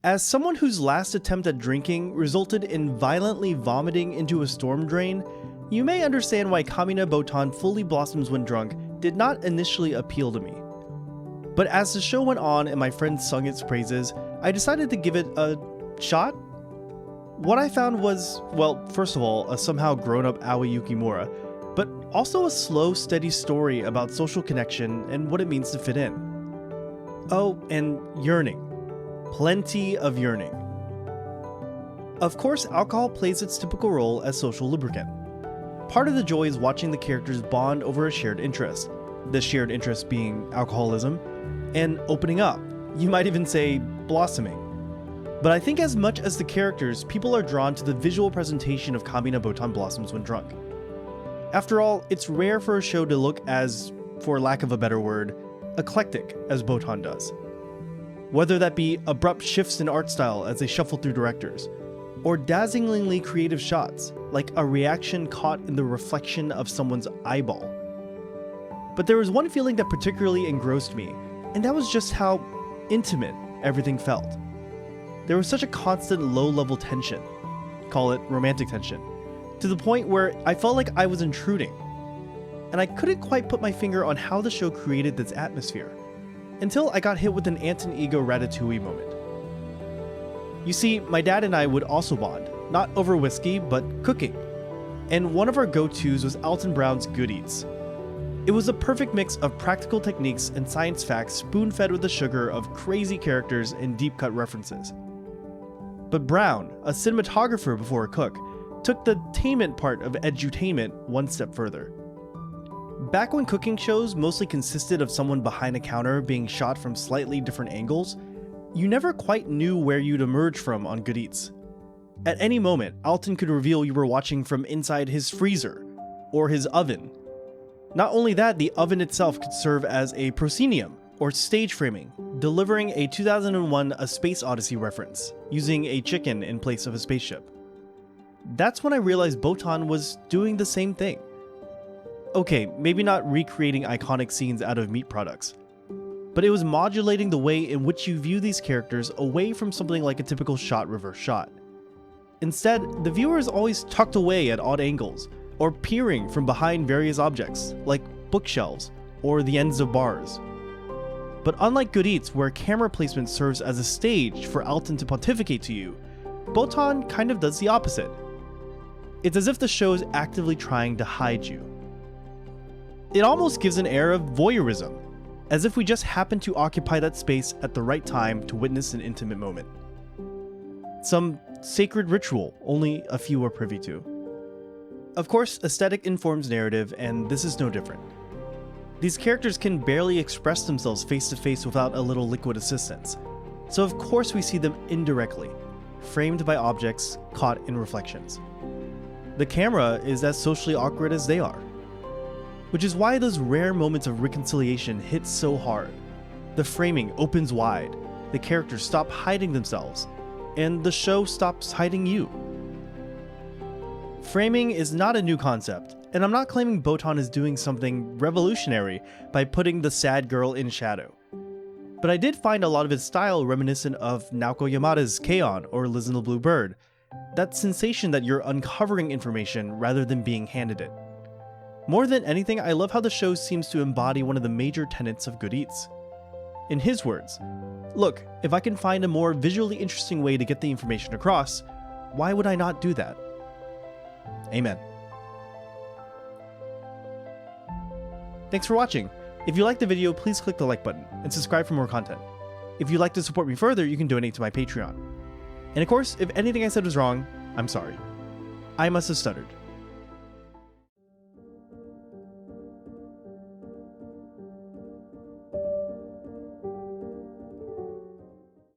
As someone whose last attempt at drinking resulted in violently vomiting into a storm drain, you may understand why Kamiina Botan fully blossoms when drunk did not initially appeal to me. But as the show went on and my friends sung its praises, I decided to give it a shot. What I found was, well, first of all, a somehow grown-up Aoi Yukimura, but also a slow, steady story about social connection and what it means to fit in. Oh, and yearning. Plenty of yearning. Of course, alcohol plays its typical role as social lubricant. Part of the joy is watching the characters bond over a shared interest, the shared interest being alcoholism, and opening up, you might even say blossoming. But I think as much as the characters, people are drawn to the visual presentation of Kamiina Botan blossoms when drunk. After all, it's rare for a show to look as, for lack of a better word, eclectic as Botan does. Whether that be abrupt shifts in art style as they shuffle through directors, or dazzlingly creative shots, like a reaction caught in the reflection of someone's eyeball. But there was one feeling that particularly engrossed me, and that was just how intimate everything felt. There was such a constant low-level tension, call it romantic tension, to the point where I felt like I was intruding. And I couldn't quite put my finger on how the show created this atmosphere, until I got hit with an Anton Ego Ratatouille moment. You see, my dad and I would also bond, not over whiskey, but cooking. And one of our go-tos was Alton Brown's Good Eats. It was a perfect mix of practical techniques and science facts spoon-fed with the sugar of crazy characters and deep-cut references. But Brown, a cinematographer before a cook, took the tainment part of edutainment one step further. Back when cooking shows mostly consisted of someone behind a counter being shot from slightly different angles, you never quite knew where you'd emerge from on Good Eats. At any moment, Alton could reveal you were watching from inside his freezer, or his oven. Not only that, the oven itself could serve as a proscenium, or stage framing, delivering a 2001 A Space Odyssey reference, using a chicken in place of a spaceship. That's when I realized Botan was doing the same thing. Okay, maybe not recreating iconic scenes out of meat products, but it was modulating the way in which you view these characters away from something like a typical shot-reverse shot. Instead, the viewer is always tucked away at odd angles, or peering from behind various objects, like bookshelves or the ends of bars. But unlike Good Eats, where camera placement serves as a stage for Alton to pontificate to you, Botan kind of does the opposite. It's as if the show is actively trying to hide you. It almost gives an air of voyeurism, as if we just happen to occupy that space at the right time to witness an intimate moment. Some sacred ritual only a few are privy to. Of course, aesthetic informs narrative, and this is no different. These characters can barely express themselves face to face without a little liquid assistance, so of course we see them indirectly, framed by objects caught in reflections. The camera is as socially awkward as they are, which is why those rare moments of reconciliation hit so hard. The framing opens wide, the characters stop hiding themselves, and the show stops hiding you. Framing is not a new concept, and I'm not claiming Botan is doing something revolutionary by putting the sad girl in shadow. But I did find a lot of its style reminiscent of Naoko Yamada's K-On! Or Liz and the Blue Bird, that sensation that you're uncovering information rather than being handed it. More than anything, I love how the show seems to embody one of the major tenets of Good Eats. In his words, "Look, if I can find a more visually interesting way to get the information across, why would I not do that?" Amen. Thanks for watching. If you liked the video, please click the like button and subscribe for more content. If you'd like to support me further, you can donate to my Patreon. And of course, if anything I said was wrong, I'm sorry. I must have stuttered.